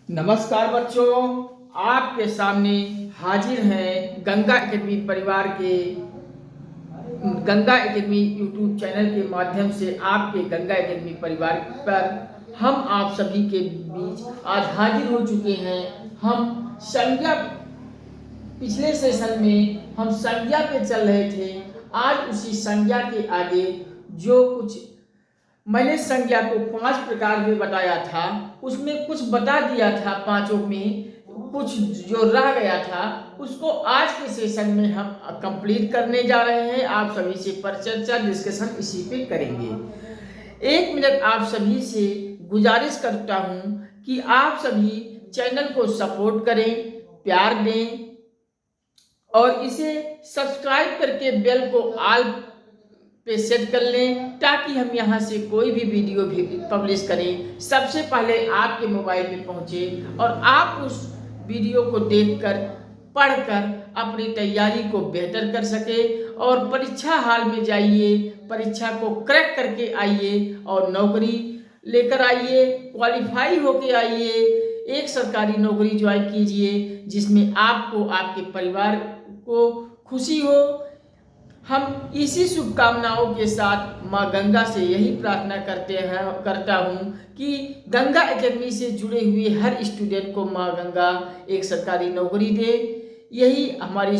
नमस्कार बच्चों, आपके सामने हाजिर हैं गंगा एकेडमी परिवार के गंगा एकेडमी यूट्यूब चैनल के माध्यम से आपके गंगा एकेडमी परिवार पर हम आप सभी के बीच आज हाजिर हो चुके हैं। हम संज्ञा पिछले सेशन में हम संज्ञा पे चल रहे थे। आज उसी संज्ञा के आगे जो कुछ मैंने संज्ञा को 5 प्रकार में बताया था, उसमें कुछ बता दिया था, पांचों में कुछ जो रह गया था उसको आज के सेशन में हम कंप्लीट करने जा रहे हैं। आप सभी से परिचर्चा डिस्कशन इसी पे करेंगे। 1 मिनट आप सभी से गुजारिश करता हूं कि आप सभी चैनल को सपोर्ट करें, प्यार दें और इसे सब्सक्राइब करके बेल को ऑल पे सेट कर लें, ताकि हम यहाँ से कोई भी वीडियो भी पब्लिश करें सबसे पहले आपके मोबाइल में पहुँचे और आप उस वीडियो को देखकर पढ़कर अपनी तैयारी को बेहतर कर सके और परीक्षा हाल में जाइए, परीक्षा को क्रैक करके आइए और नौकरी लेकर आइए, क्वालिफाई होके आइए, एक सरकारी नौकरी ज्वाइन कीजिए जिसमें आपको, आपके परिवार को खुशी हो। हम इसी शुभकामनाओं के साथ माँ गंगा से यही प्रार्थना करता हूँ कि गंगा एकेडमी से जुड़े हुए हर स्टूडेंट को माँ गंगा एक सरकारी नौकरी दे। यही हमारी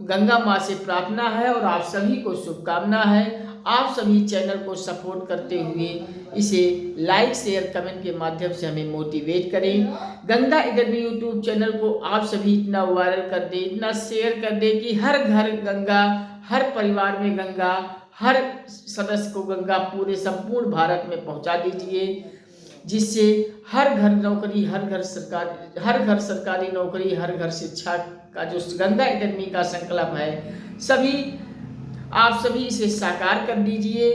गंगा माँ से प्रार्थना है और आप सभी को शुभकामना है। आप सभी चैनल को सपोर्ट करते हुए इसे लाइक शेयर कमेंट के माध्यम से हमें मोटिवेट करें। गंगा एकेडमी यूट्यूब चैनल को आप सभी इतना वायरल कर दें, इतना शेयर कर दें कि हर घर गंगा, हर परिवार में गंगा, हर सदस्य को गंगा पूरे संपूर्ण भारत में पहुंचा दीजिए, जिससे हर घर नौकरी, हर घर सरकारी नौकरी, हर घर शिक्षा का जो गंगा एकेडमी का संकल्प है, आप सभी इसे साकार कर दीजिए।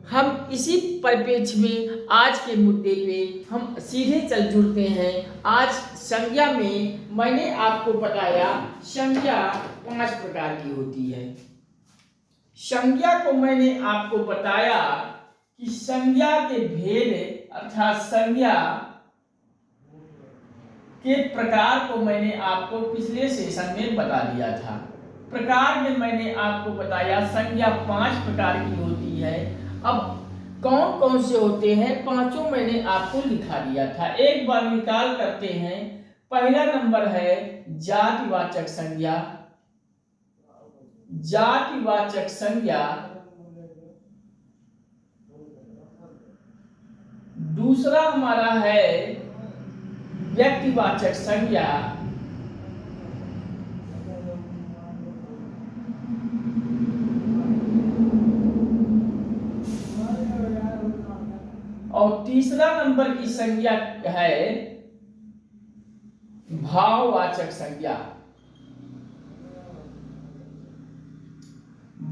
हम इसी परिप्रेक्ष्य में आज के मुद्दे पे हम सीधे चल जुड़ते हैं। आज संज्ञा में मैंने आपको बताया संज्ञा 5 प्रकार की होती है। संज्ञा को मैंने आपको बताया कि संज्ञा के भेद अर्थात संज्ञा के प्रकार को मैंने आपको पिछले सेशन में बता दिया था। प्रकार में मैंने आपको बताया संज्ञा 5 प्रकार की होती है। अब कौन कौन से होते हैं, पांचों मैंने आपको लिखा दिया था। एक बार निकाल करते हैं। पहला नंबर है जातिवाचक संज्ञा। जातिवाचक संज्ञा। दूसरा हमारा है व्यक्तिवाचक संज्ञा। और तीसरा नंबर की संज्ञा है भाववाचक संज्ञा।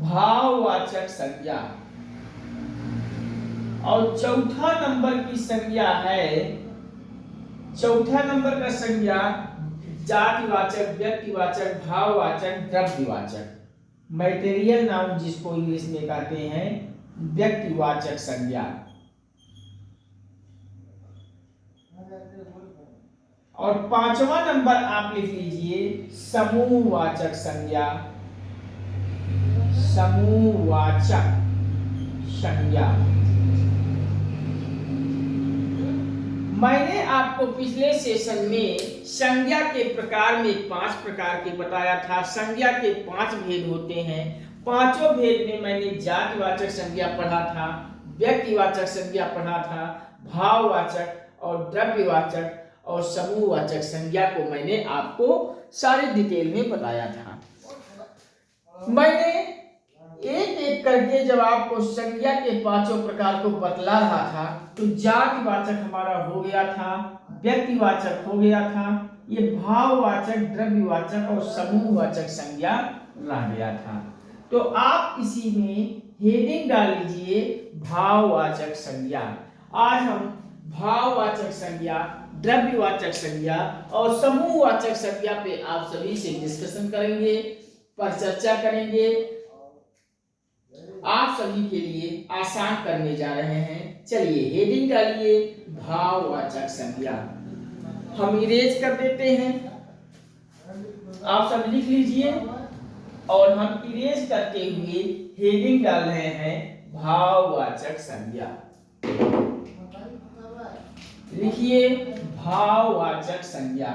भाववाचक संज्ञा। और चौथा नंबर की संज्ञा है, चौथा नंबर का संज्ञा जातिवाचक, व्यक्तिवाचक, भाववाचक, द्रव्यवाचक, मैटेरियल नाउन जिसको इंग्लिश में कहते हैं, व्यक्तिवाचक संज्ञा। और पांचवा नंबर आप लिख लीजिए समूहवाचक संज्ञा। समूहवाचक संज्ञा। मैंने आपको पिछले सेशन में संज्ञा के प्रकार में 5 प्रकार के बताया था। संज्ञा के 5 भेद होते हैं। पांचों भेद में मैंने जातिवाचक संज्ञा पढ़ा था, व्यक्तिवाचक संज्ञा पढ़ा था, भाववाचक और द्रव्यवाचक और समूहवाचक संज्ञा को मैंने आपको सारे डिटेल में बताया था। मैंने एक एक करके जब आपको संज्ञा के 5 प्रकार को बतला रहा था तो जातिवाचक हमारा हो गया था, व्यक्तिवाचक हो गया था, ये भाववाचक, द्रव्यवाचक और समूहवाचक संज्ञा रह गया था। तो आप इसी में हेडिंग डाल लीजिए भाववाचक संज्ञा। आज हम भाववाचक संज्ञा, द्रव्यवाचक संज्ञा और समूहवाचक संज्ञा पे आप सभी से डिस्कशन करेंगे, पर चर्चा करेंगे। आप सभी के लिए आसान करने जा रहे हैं। चलिए हेडिंग डालिए भाववाचक संज्ञा। हम इरेज कर देते हैं। आप सब लिख लीजिए। और हम इरेज करते हुए हेडिंग डाल रहे हैं भाववाचक संज्ञा। लिखिए भाववाचक संज्ञा।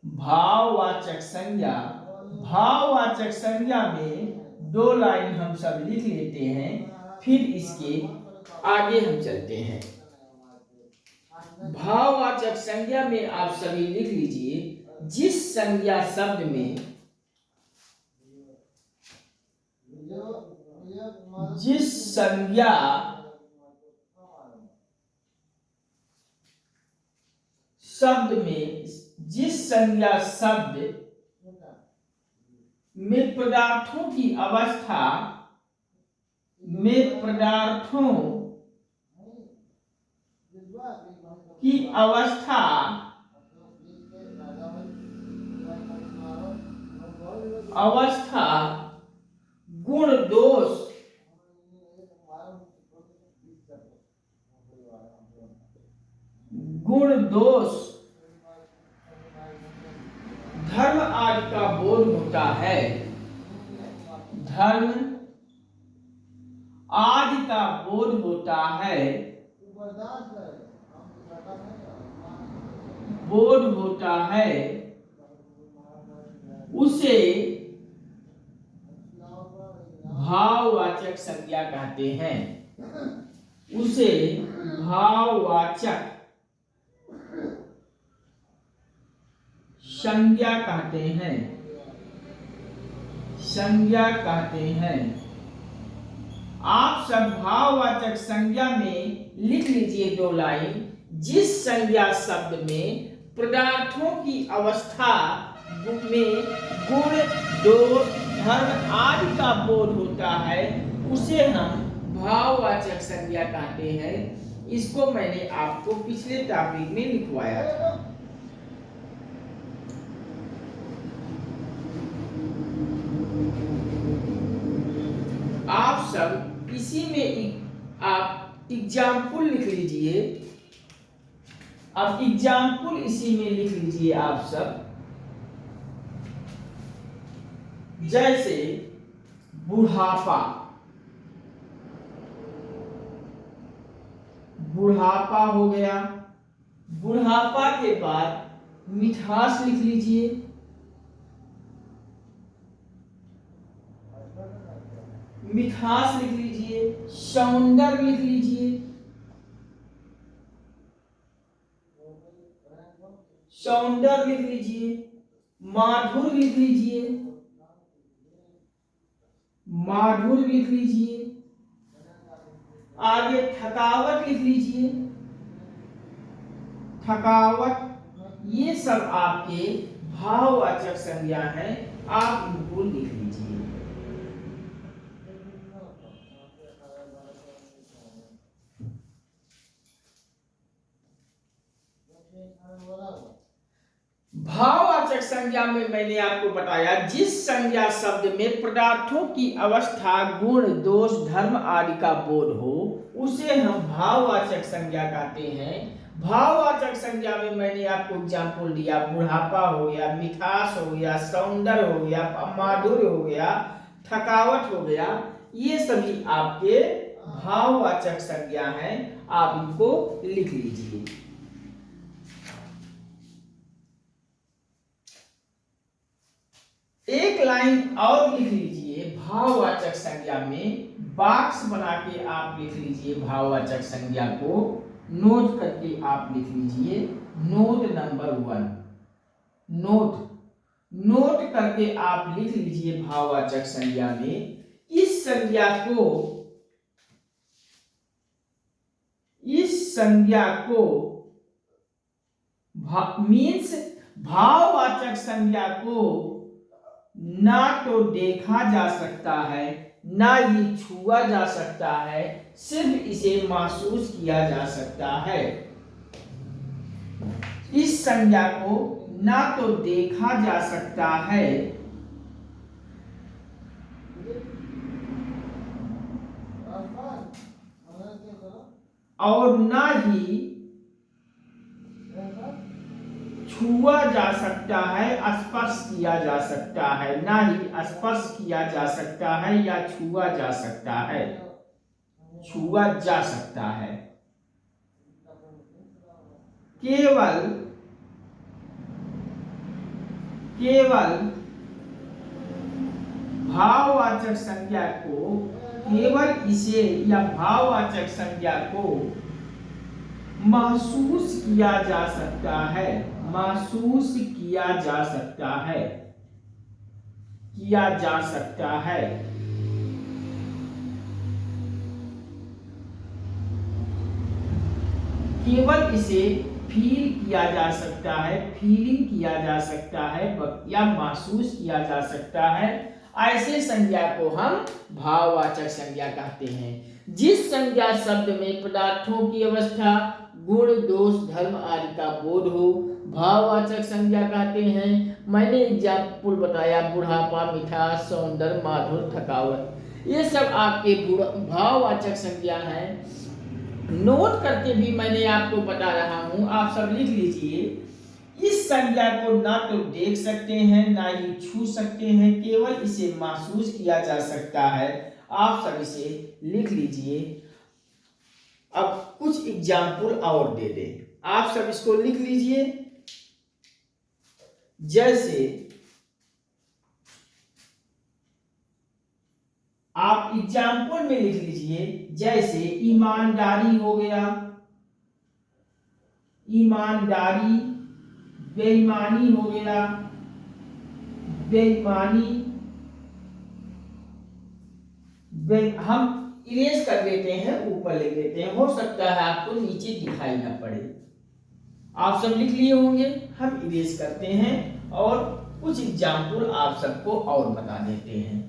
भाववाचक संज्ञा। भाववाचक संज्ञा में 2 लाइन हम सब लिख लेते हैं, फिर इसके आगे हम चलते हैं। भाववाचक संज्ञा में आप सभी लिख लीजिए, जिस संज्ञा शब्द में जिस संज्ञा शब्द में जिस संज्ञा शब्द में पदार्थों की अवस्था में पदार्थों की अवस्था अवस्था गुण दोष धर्म आदि का बोध होता है। धर्म आदि का बोध होता है। बोध होता है, उसे भाववाचक संज्ञा कहते हैं। उसे भाववाचक संज्ञा कहते हैं। संज्ञा कहते हैं। आप सब भाववाचक संज्ञा में लिख लीजिए 2 लाइन। जिस संज्ञा शब्द में पदार्थों की अवस्था में गुण दोष धर्म आदि का बोध होता है, उसे हम भाववाचक संज्ञा कहते हैं। इसको मैंने आपको पिछले टॉपिक में लिखवाया था। आप सब इसी में आप एग्जाम्पल लिख लीजिए। अब एग्जाम्पल इसी में लिख लीजिए आप सब। जैसे बुढ़ापा। बुढ़ापा हो गया। बुढ़ापा के बाद मिठास लिख लीजिए। मिठास लिख लीजिए। सौंदर्य लिख लीजिए। सौंदर्य लिख लीजिए। माधुर्य लिख लीजिए। माधुर्य लिख लीजिए। आगे थकावट लिख लीजिए। थकावट। ये सब आपके भाववाचक संज्ञा हैं। आप इनको लिख लीजिए। भाववाचक संज्ञा में मैंने आपको बताया, जिस संज्ञा शब्द में पदार्थों की अवस्था गुण दोष धर्म आदि का बोध हो, उसे हम भाववाचक संज्ञा कहते हैं। भाववाचक संज्ञा में मैंने आपको एग्जाम्पल दिया। बुढ़ापा हो गया, मिठास हो गया, सौंदर्य हो गया, माधुर्य हो गया, थकावट हो गया। ये सभी आपके भाववाचक संज्ञा हैं। आप इनको लिख लीजिए। एक लाइन और लिख लीजिए भाववाचक संज्ञा में। बॉक्स बना के आप लिख लीजिए भाववाचक संज्ञा को। नोट करके आप लिख लीजिए। Note number 1। नोट करके आप लिख लीजिए भाववाचक संज्ञा में। इस संज्ञा को मीन्स भाववाचक संज्ञा को ना तो देखा जा सकता है, ना ही छुआ जा सकता है, सिर्फ इसे महसूस किया जा सकता है। इस संज्ञा को ना तो देखा जा सकता है, और ना ही छुआ जा सकता है, स्पर्श किया जा सकता है, ना ही स्पर्श किया जा सकता है या छुआ जा सकता है, छुआ जा सकता है। केवल केवल भाववाचक संज्ञा को, केवल इसे या भाववाचक संज्ञा को महसूस किया जा सकता है, महसूस किया जा सकता है, किया जा सकता है। केवल इसे फील किया जा सकता है, फीलिंग किया जा सकता है या महसूस किया जा सकता है। ऐसे संज्ञा को हम भाववाचक संज्ञा कहते हैं। जिस संज्ञा शब्द में पदार्थों की अवस्था, गुण, दोष, धर्म आदि का बोध हो, भाववाचक संज्ञा कहते हैं। मैंने एग्जाम्पल बताया, बुढ़ापा, मिठास, सौंदर्य, माधुर्य, थकावट, ये सब आपके भाववाचक संज्ञा हैं। नोट करके भी मैंने आपको बता रहा हूं, आप सब लिख लीजिए। इस संज्ञा को ना तो देख सकते हैं, ना ही छू सकते हैं, केवल इसे महसूस किया जा सकता है। आप सब इसे लिख लीजिए। अब कुछ एग्जाम्पल और दे दे, आप सब इसको लिख लीजिए। जैसे आप एग्जाम्पल में लिख लीजिए, जैसे ईमानदारी हो गया, ईमानदारी, बेईमानी हो गया, बेईमानी, हम इरेज कर देते हैं, ऊपर लिख देते हैं, हो सकता है आपको नीचे दिखाई ना पड़े। आप सब लिख लिए होंगे, हम इरेज करते हैं और कुछ एग्जाम्पल आप सबको और बता देते हैं।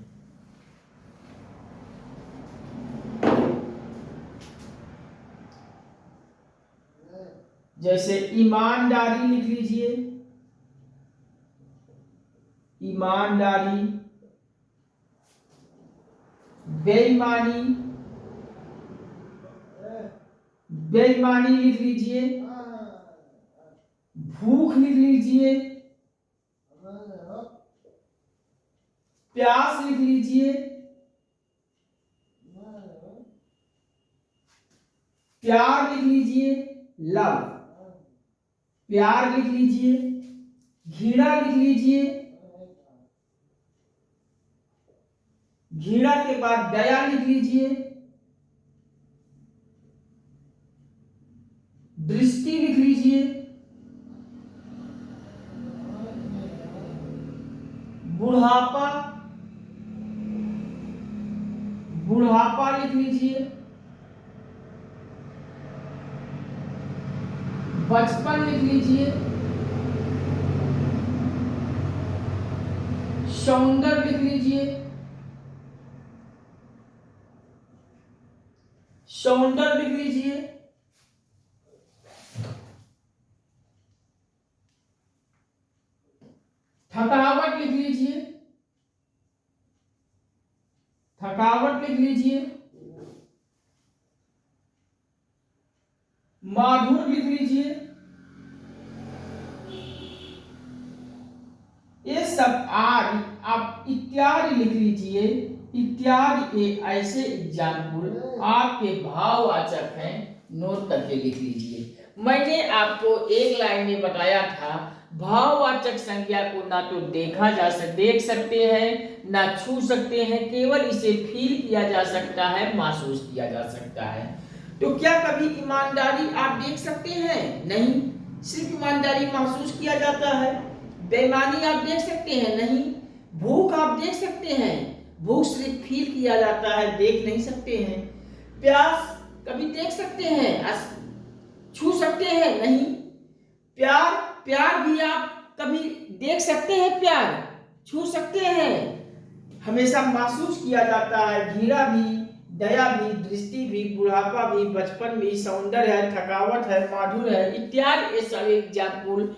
जैसे ईमानदारी लिख लीजिए, ईमानदारी, बेईमानी, बेईमानी लिख लीजिए, भूख लिख लीजिए, प्यास लिख लीजिए, प्यार लिख लीजिए, लव, प्यार लिख लीजिए, घृणा लिख लीजिए, घृणा के बाद दया लिख लीजिए, दृष्टि लिख लीजिए, बुढ़ापा, बुढ़ापा लिख लीजिए, बचपन लिख लीजिए, सौंदर्य लिख लीजिए, सौंदर्य लिख लीजिए, थकावट लिख लीजिए, थकावट लिख लीजिए, माधुर लिख लीजिए। ये सब आप इत्यादि लिख लीजिए। इत्यादि एक ऐसे एग्जाम्पल आपके भाववाचक हैं, नोट करके लिख लीजिए। मैंने आपको एक लाइन में बताया था, भाववाचक संज्ञा को ना तो देख सकते हैं, ना छू सकते हैं, केवल इसे फील किया जा सकता है, महसूस किया जा सकता है। तो क्या कभी ईमानदारी आप देख सकते हैं? नहीं, सिर्फ ईमानदारी महसूस किया जाता है। बेईमानी आप देख सकते हैं? नहीं। भूख आप देख सकते हैं? भूख सिर्फ फील किया जाता है, देख नहीं सकते हैं। प्यास कभी देख सकते हैं? छू सकते हैं? नहीं। प्यार भी आप कभी देख सकते हैं? प्यार छू सकते हैं? हमेशा महसूस किया जाता है। घृणा भी, दया भी, दृष्टि भी, बुढ़ापा भी, बचपन भी, सौंदर्य है, थकावट है, माधुर्य है, इत्यादि ये सभी एग्जाम्पल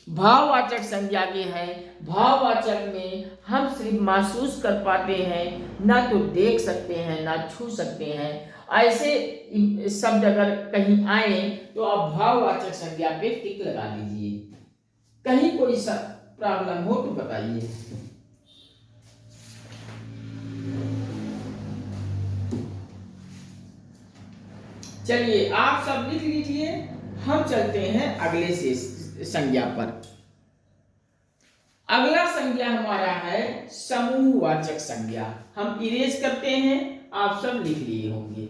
भाववाचक संज्ञा के हैं। भाववाचक में हम सिर्फ महसूस कर पाते हैं, ना तो देख सकते हैं ना छू सकते हैं। ऐसे शब्द अगर कहीं आए तो आप भाववाचक संज्ञा पे टिक लगा दीजिए। कहीं कोई प्रॉब्लम हो तो बताइए। चलिए आप सब लिख लीजिए, हम चलते हैं अगले से संज्ञा पर। अगला संज्ञा हमारा है समूहवाचक संज्ञा। हम इरेज करते हैं, आप सब लिख लिए होंगे।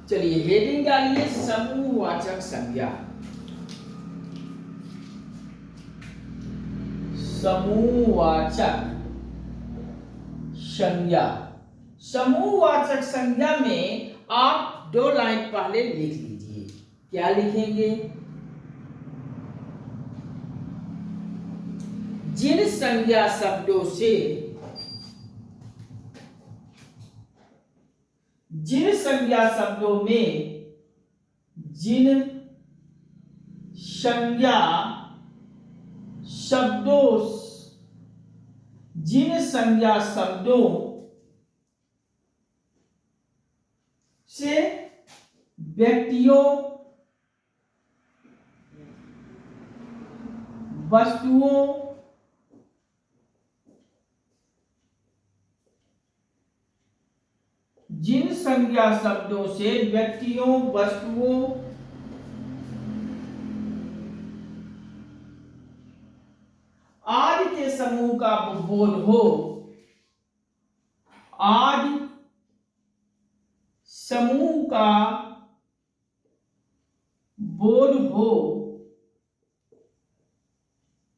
चलिए हेडिंग डालिए समूहवाचक संज्ञा। समूहवाचक संज्ञा। समूहवाचक संज्ञा में आप 2 लाइन पहले लिख लीजिए। क्या लिखेंगे? जिन संज्ञा शब्दों से जिन संज्ञा शब्दों में जिन संज्ञा शब्दों से व्यक्तियों, वस्तुओं, जिन संज्ञा शब्दों से व्यक्तियों, वस्तुओं आदि के समूह का बोध हो, आदि समूह का बोध हो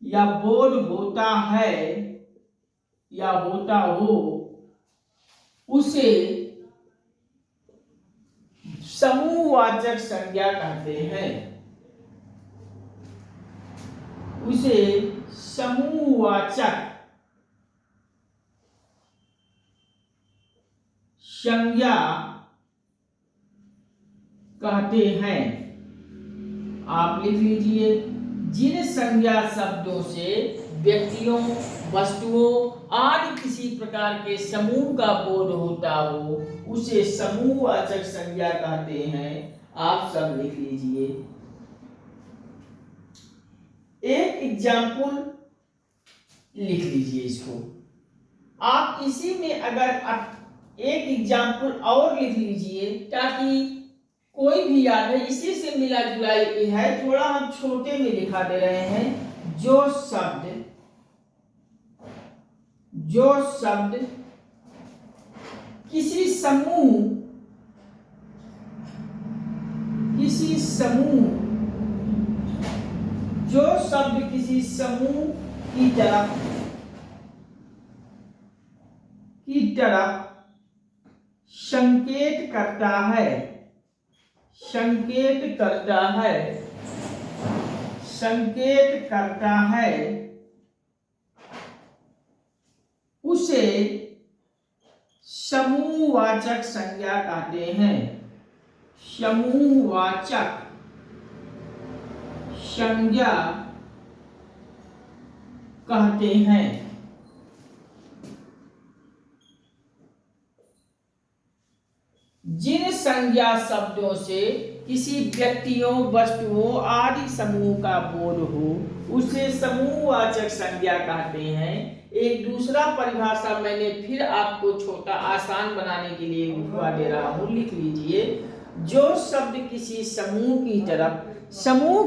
या बोध होता है या होता हो, उसे समूहवाचक संज्ञा कहते हैं। उसे समूहवाचक संज्ञा कहते हैं। आप लिख लीजिए, जिन संज्ञा शब्दों से व्यक्तियों, वस्तुओं आदि किसी प्रकार के समूह का बोध होता हो, उसे समूहवाचक संज्ञा कहते हैं। आप सब लिख लीजिए। एक एग्जाम्पल लिख लीजिए इसको। आप इसी में अगर एक एग्जाम्पल और लिख लीजिए ताकि कोई भी याद है। इसी से मिला जुला है, थोड़ा हम छोटे में लिखा दे रहे हैं। जो शब्द किसी समूह जो शब्द किसी समूह की तरफ संकेत करता है, उसे समूहवाचक संज्ञा कहते हैं। समूहवाचक संज्ञा कहते हैं। जिन संज्ञा शब्दों से किसी व्यक्तियों, वस्तुओं आदि समूह का बोध हो, उसे समूहवाचक संज्ञा कहते हैं। एक दूसरा परिभाषा मैंने फिर आपको छोटा आसान बनाने के लिए लिखवा दे रहा हूं, लिख लीजिए। जो शब्द किसी समूह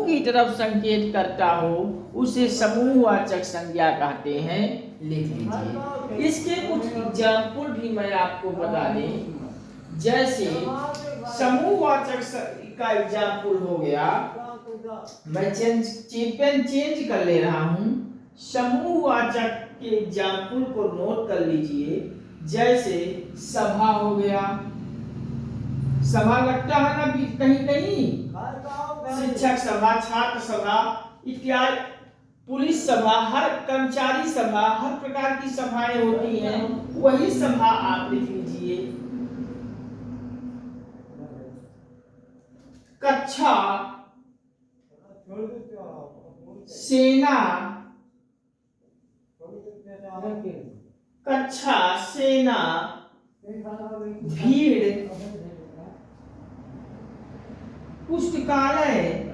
की तरफ संकेत करता हो, उसे समूहवाचक संज्ञा कहते हैं। लिख लीजिए। इसके कुछ एग्जाम्पल भी मैं आपको बता दें। जैसे समूहवाचक का एग्जाम्पल हो गया, मैं पेन चेंज कर ले रहा हूं। समूहवाचक के एग्जाम्पल को नोट कर लीजिए। जैसे सभा हो गया, सभा लगता है ना कहीं कहीं, शिक्षक सभा, छात्र सभा इत्यादि। पुलिस सभा, हर कर्मचारी सभा, हर प्रकार की सभाएं होती हैं, वही सभा आप लिख लीजिए। कक्षा, सेना, कक्षा, सेना, भीड़, पुस्तकालय,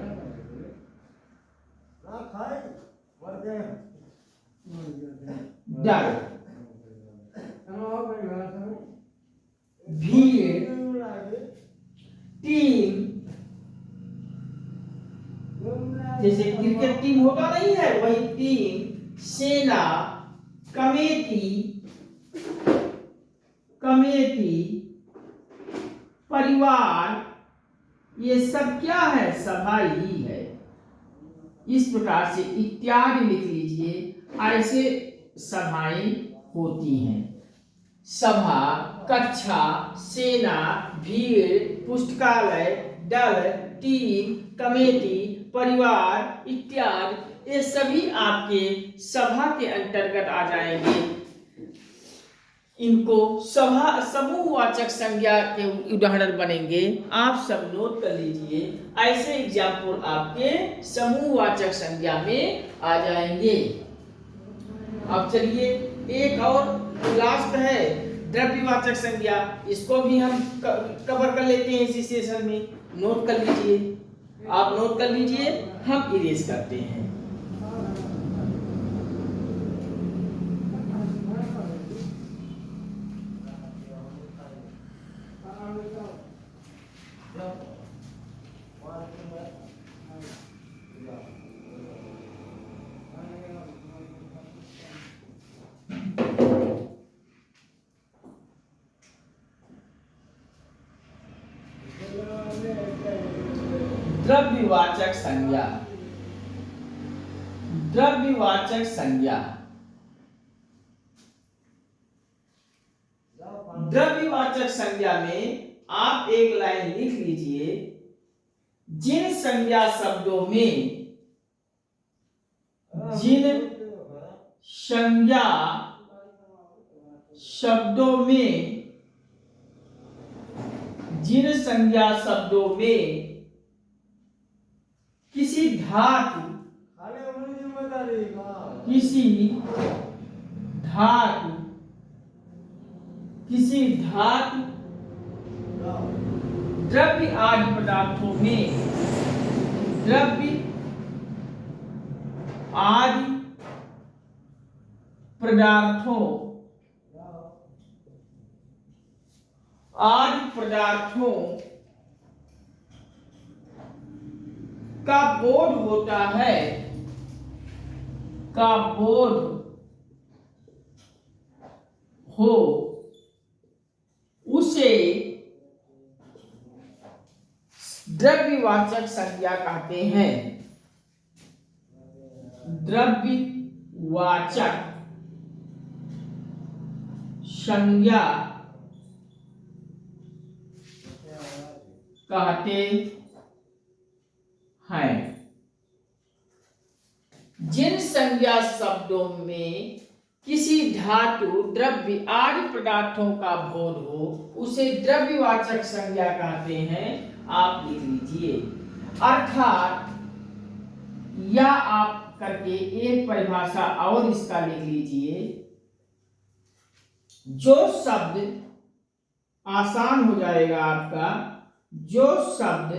डर, भीड़, टीम, जैसे क्रिकेट टीम होता नहीं है वही टीम, सेना, कमेटी, कमेटी, परिवार, ये सब क्या है? सभा ही है। इस प्रकार से इत्यादि लिख लीजिए, ऐसे सभाएं होती हैं। सभा, कक्षा, सेना, भीड़, पुस्तकालय, दल, टीम, कमेटी, परिवार इत्यादि, ये सभी आपके सभा के अंतर्गत आ जाएंगे। इनको सभा समूहवाचक संज्ञा के उदाहरण बनेंगे। आप सब नोट कर लीजिए, ऐसे एग्जाम्पल आपके समूहवाचक संज्ञा में आ जाएंगे। अब चलिए एक और लास्ट है द्रव्यवाचक संज्ञा, इसको भी हम कवर कर लेते हैं इसी सेशन में। नोट कर लीजिए, आप नोट कर लीजिए, हम इरेज करते हैं। द्रव्यवाचक संज्ञा, द्रव्यवाचक संज्ञा, द्रव्यवाचक संज्ञा में आप एक लाइन लिख लीजिए। जिन संज्ञा शब्दों में, जिन संज्ञा शब्दों में, जिन संज्ञा शब्दों में किसी धातु, किसी धातु, किसी धातु, द्रव्य आदि पदार्थों में, द्रव्य आदि पदार्थों, आदि पदार्थों का बोध होता है, का बोध हो, उसे द्रव्यवाचक संज्ञा कहते हैं। द्रव्यवाचक संज्ञा कहते हैं। जिन संज्ञा शब्दों में किसी धातु, द्रव्य आदि पदार्थों का बोध हो, उसे द्रव्यवाचक संज्ञा कहते हैं। आप लिख लीजिए। अर्थात या आप करके एक परिभाषा और इसका लिख लीजिए। जो शब्द आसान हो जाएगा आपका, जो शब्द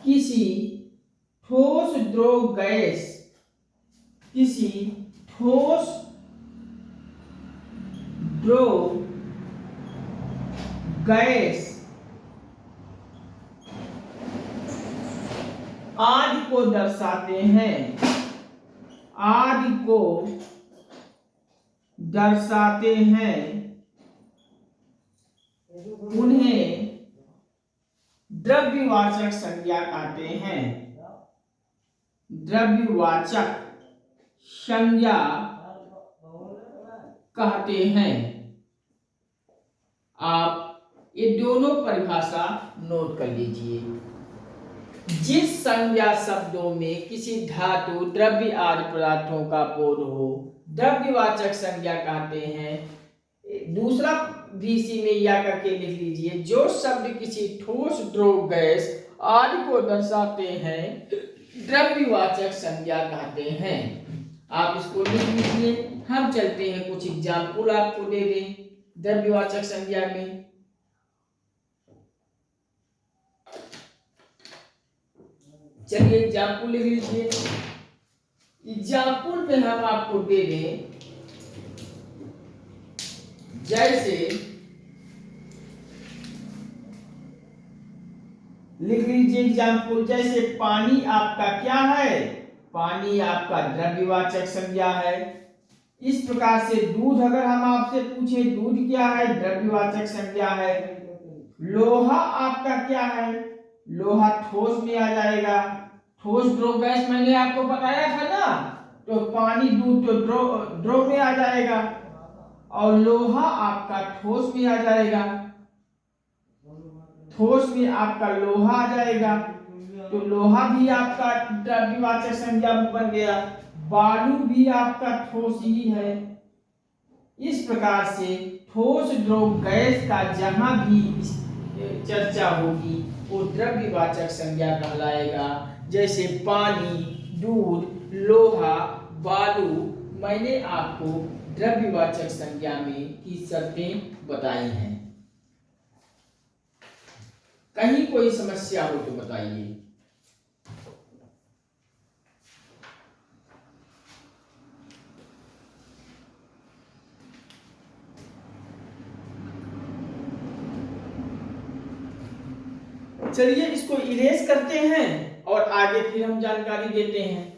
किसी ठोस द्रव गैस, किसी ठोस द्रव गैस आदि को दर्शाते हैं, आदि को दर्शाते हैं, उन्हें द्रव्यवाचक संज्ञा कहते हैं। द्रव्यवाचक संज्ञा कहते हैं। आप ये दोनों परिभाषा नोट कर लीजिए। जिस संज्ञा शब्दों में किसी धातु द्रव्य आदि पदार्थों का बोध हो द्रव्यवाचक संज्ञा कहते हैं। दूसरा भी इसी में या करके लिख लीजिए, जो शब्द किसी ठोस द्रव गैस आदि को दर्शाते हैं द्रव्यवाचक संज्ञा कहते हैं। आप इसको लिख लीजिए। हम चलते हैं कुछ एग्जाम्पल आपको दे दें द्रव्यवाचक संज्ञा में। चलिए एग्जाम्पल लिख लीजिए। एग्जाम्पल में हम आपको दे दें, जैसे लिख लीजिए एग्जाम्पल, जैसे पानी आपका क्या है, पानी आपका द्रव्यवाचक संज्ञा है। इस प्रकार से दूध, अगर हम आपसे पूछे दूध क्या है, द्रव्यवाचक संज्ञा है। लोहा आपका क्या है, लोहा ठोस में आ जाएगा, ठोस द्रव गैस मैंने आपको बताया था ना, तो पानी दूध तो द्रव में आ जाएगा और लोहा आपका ठोस में आ जाएगा, ठोस में आपका लोहा आ जाएगा, तो लोहा भी आपका द्रव्यवाचक संज्ञा बन गया। बालू भी आपका ठोस ही है। इस प्रकार से ठोस द्रव गैस का जहां भी चर्चा होगी वो द्रव्यवाचक संज्ञा कहलाएगा। जैसे पानी, दूध, लोहा, बालू, मैंने आपको द्रव्यवाचक संज्ञा में की शर्तें बताई हैं। कहीं कोई समस्या हो तो बताइए। चलिए इसको इरेज करते हैं और आगे फिर हम जानकारी देते हैं।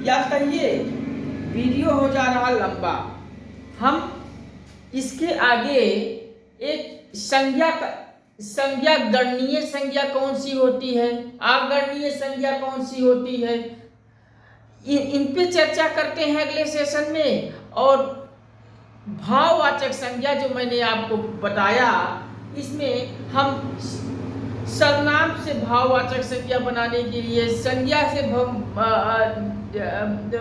याद करिए, वीडियो हो जा रहा लंबा। हम इसके आगे एक संज्ञा गणनीय संज्ञा कौन सी होती है, अगणनीय संज्ञा कौन सी होती है, इन पे चर्चा करते हैं अगले सेशन में। और भाववाचक संज्ञा जो मैंने आपको बताया, इसमें हम सर्वनाम से भाववाचक संज्ञा बनाने के लिए, संज्ञा से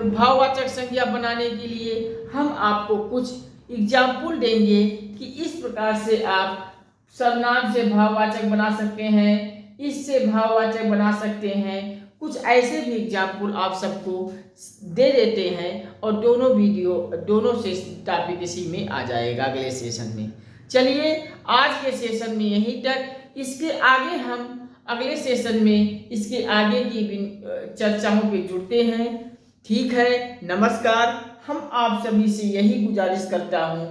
भाववाचक संज्ञा बनाने के लिए हम आपको कुछ एग्जाम्पल देंगे कि इस प्रकार से आप सर्वनाम से भाववाचक बना सकते हैं, इससे भाववाचक बना सकते हैं। कुछ ऐसे भी एग्जाम्पल आप सबको दे देते हैं और दोनों से टॉपिक इसी में आ जाएगा अगले सेशन में। चलिए आज के सेशन में यहीं तक। इसके आगे हम अगले सेशन में इसके आगे की चर्चाओं पे जुड़ते हैं। ठीक है, नमस्कार। हम आप सभी से यही गुजारिश करता हूँ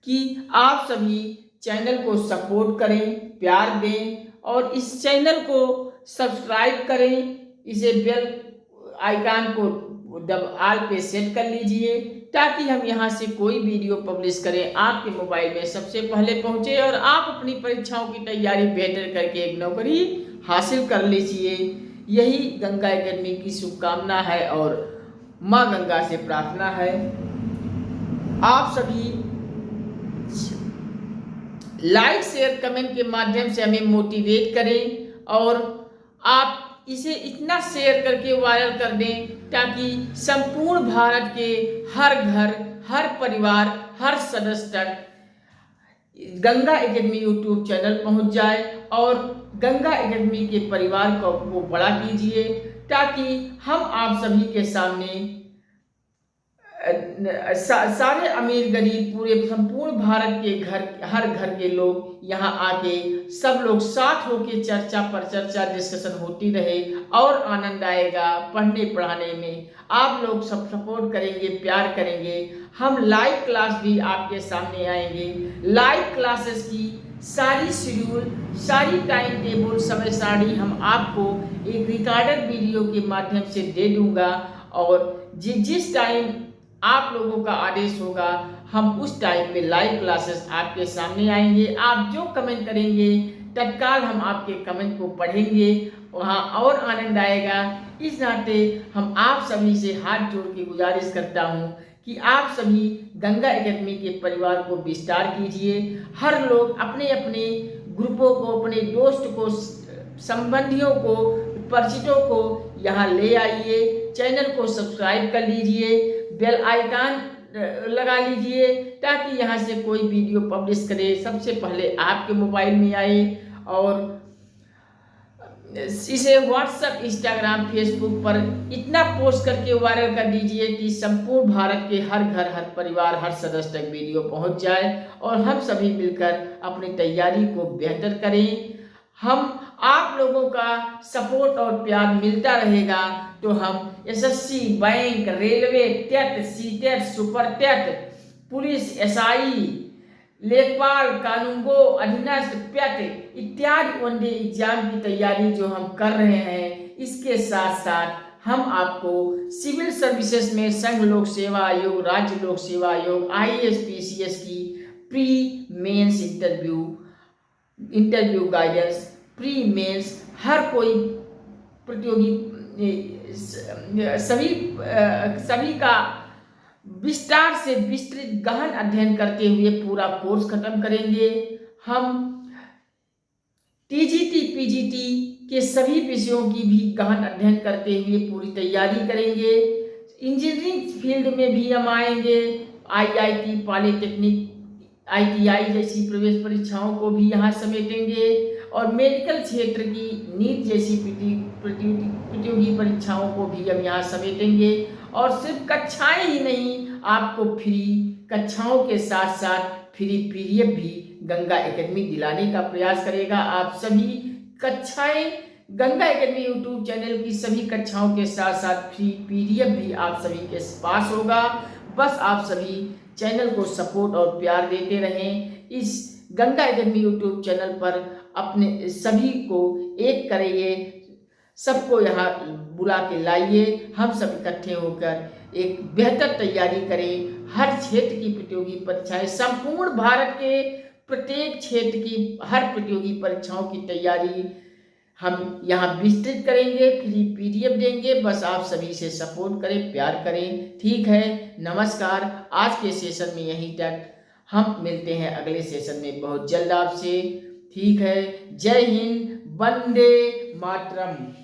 कि आप सभी चैनल को सपोर्ट करें, प्यार दें और इस चैनल को सब्सक्राइब करें। इसे बेल आइकन को ऑल पे सेट कर लीजिए ताकि हम यहाँ से कोई वीडियो पब्लिश करें आपके मोबाइल में सबसे पहले पहुँचे और आप अपनी परीक्षाओं की तैयारी बेहतर करके एक नौकरी हासिल कर लीजिए। यही गंगा एकेडमी की शुभकामना है और माँ गंगा से प्रार्थना है। आप सभी लाइक, शेयर, कमेंट के माध्यम से हमें मोटिवेट करें और आप इसे इतना शेयर करके वायरल कर दें ताकि संपूर्ण भारत के हर घर, हर परिवार, हर सदस्य तक गंगा एकेडमी यूट्यूब चैनल पहुंच जाए और गंगा एकेडमी के परिवार को बड़ा कीजिए ताकि हम आप सभी के सामने सारे अमीर गरीब पूरे संपूर्ण भारत के हर घर के लोग यहाँ आके सब लोग साथ होके चर्चा पर चर्चा डिस्कशन होती रहे और आनंद आएगा पढ़ने पढ़ाने में। आप लोग सब सपोर्ट करेंगे, प्यार करेंगे। हम लाइव क्लास भी आपके सामने आएंगे। लाइव क्लासेस की सारी शेड्यूल, सारी टाइम टेबल, समय सारणी हम आपको एक रिकॉर्डेड वीडियो के माध्यम से दे दूंगा और जिस टाइम आप लोगों का आदेश होगा हम उस टाइम पे लाइव क्लासेस आपके सामने आएंगे। आप जो कमेंट करेंगे तत्काल हम आपके कमेंट को पढ़ेंगे, वहाँ और आनंद आएगा। इस नाते हम आप सभी से हाथ जोड़ के गुजारिश करता हूँ कि आप सभी गंगा एकेडमी के परिवार को विस्तार कीजिए। हर लोग अपने अपने ग्रुपों को, अपने दोस्त को, संबंधियों को, परिचितों को यहाँ ले आइए। चैनल को सब्सक्राइब कर लीजिए, बेल आइकन लगा लीजिए, ताकि यहाँ से कोई वीडियो पब्लिश करे सबसे पहले आपके मोबाइल में आए। और इसे व्हाट्सएप, इंस्टाग्राम, फेसबुक पर इतना पोस्ट करके वायरल कर दीजिए कि संपूर्ण भारत के हर घर, हर परिवार, हर सदस्य तक वीडियो पहुंच जाए और हम सभी मिलकर अपनी तैयारी को बेहतर करें। हम आप लोगों का सपोर्ट और प्यार मिलता रहेगा तो हम SSC, bank, railway, TET, CTET, super TET, police, SI, लेखपाल, कानूनगो, अधीनस्थ, पेट इत्यादि वनडे एग्जाम की तैयारी जो हम कर रहे हैं, इसके साथ साथ हम आपको सिविल सर्विसेज में संघ लोक सेवा आयोग, राज्य लोक सेवा आयोग, आईएएस, पीसीएस की pre mains interview guidance, pre mains हर कोई प्रतियोगी सभी का विस्तार से विस्तृत गहन अध्ययन करते हुए पूरा कोर्स खत्म करेंगे। हम टीजीटी, पीजीटी के सभी विषयों की भी गहन अध्ययन करते हुए पूरी तैयारी करेंगे। इंजीनियरिंग फील्ड में भी हम आएंगे। आईआईटी, पॉलिटेक्निक, आईटीआई जैसी प्रवेश परीक्षाओं को भी यहाँ समेटेंगे और मेडिकल क्षेत्र की नीट जैसी प्रतियोगी परीक्षाओं को भी हम यहाँ समेटेंगे। और सिर्फ कक्षाएं ही नहीं, आपको फ्री कक्षाओं के साथ साथ फ्री पीडीएफ भी गंगा एकेडमी दिलाने का प्रयास करेगा। आप सभी कक्षाएं गंगा एकेडमी यूट्यूब चैनल की सभी कक्षाओं के साथ साथ फ्री पीडीएफ भी आप सभी के पास होगा। बस आप सभी चैनल को सपोर्ट और प्यार देते रहें। इस गंगा एकेडमी यूट्यूब चैनल पर अपने सभी को एक करिए, सबको यहाँ बुला के लाइए। हम सब इकट्ठे होकर एक बेहतर तैयारी करें। हर क्षेत्र की प्रतियोगी परीक्षाएं, संपूर्ण भारत के प्रत्येक क्षेत्र की हर प्रतियोगी परीक्षाओं की तैयारी हम यहाँ विस्तृत करेंगे, फ्री पीडीएफ देंगे। बस आप सभी से सपोर्ट करें, प्यार करें। ठीक है, नमस्कार। आज के सेशन में यहीं तक। हम मिलते हैं अगले सेशन में बहुत जल्द आपसे। ठीक है, जय हिंद, वंदे मातरम।